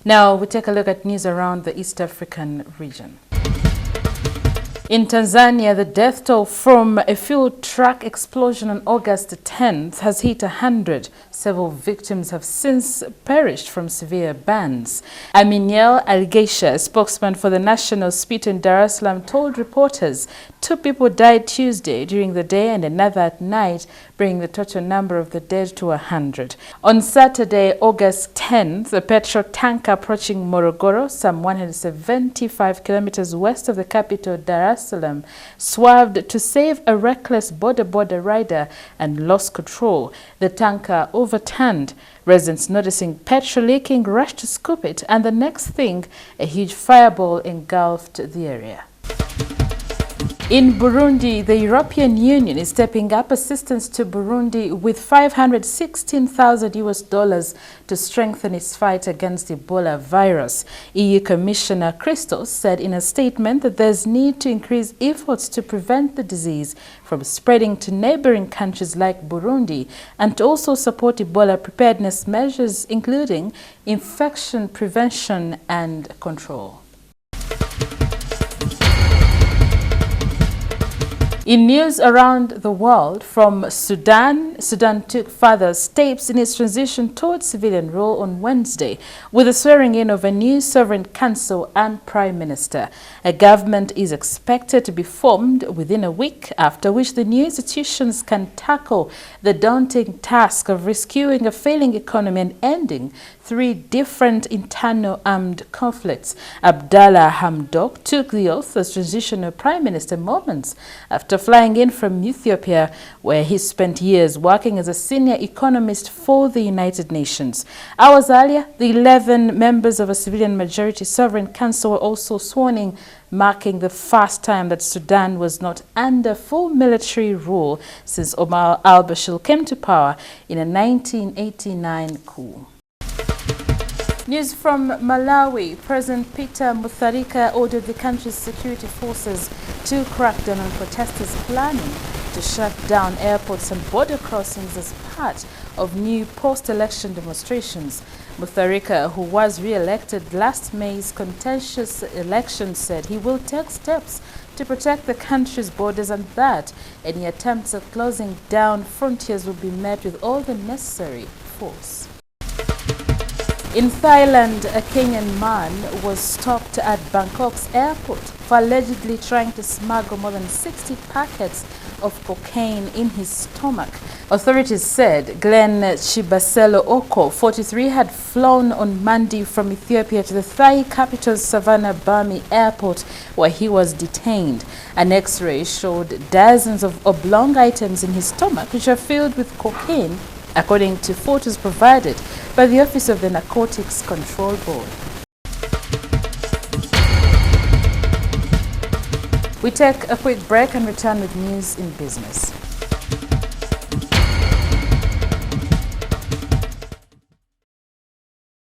Now we take a look at news around the East African region. In Tanzania, the death toll from a fuel truck explosion on August 10th has hit 100. Several victims have since perished from severe burns. Aminiel Algeisha, a spokesman for the National Hospital in Dar es Salaam, told reporters 2 people died Tuesday during the day and another at night, bringing the total number of the dead to 100. On Saturday, August 10th, a petrol tanker approaching Morogoro, some 175 kilometers west of the capital Dar es Salaam, swerved to save a reckless border rider and lost control. The tanker overturned. Residents noticing petrol leaking rushed to scoop it, and the next thing, a huge fireball engulfed the area. In Burundi, the European Union is stepping up assistance to Burundi with $516,000 to strengthen its fight against Ebola virus. EU Commissioner Christos said in a statement that there's need to increase efforts to prevent the disease from spreading to neighboring countries like Burundi and to also support Ebola preparedness measures, including infection prevention and control. In news around the world, from Sudan took further steps in its transition towards civilian rule on Wednesday with the swearing in of a new sovereign council and prime minister. A government is expected to be formed within a week, after which the new institutions can tackle the daunting task of rescuing a failing economy and ending 3 different internal armed conflicts. Abdallah Hamdok took the oath as transitional prime minister moments after flying in from Ethiopia, where he spent years working as a senior economist for the United Nations. Hours earlier, the 11 members of a civilian majority sovereign council were also sworn in, marking the first time that Sudan was not under full military rule since Omar al-Bashir came to power in a 1989 coup. News from Malawi. President Peter Mutharika ordered the country's security forces to crack down on protesters planning to shut down airports and border crossings as part of new post-election demonstrations. Mutharika, who was re-elected last May's contentious election, said he will take steps to protect the country's borders and that any attempts at closing down frontiers will be met with all the necessary force. In Thailand, a Kenyan man was stopped at Bangkok's airport for allegedly trying to smuggle more than 60 packets of cocaine in his stomach. Authorities said Glenn Chibaselo Oko, 43, had flown on Monday from Ethiopia to the Thai capital's Savannah Bami airport, where he was detained. An X-ray showed dozens of oblong items in his stomach, which are filled with cocaine, according to photos provided by the Office of the Narcotics Control Board. We take a quick break and return with news in business.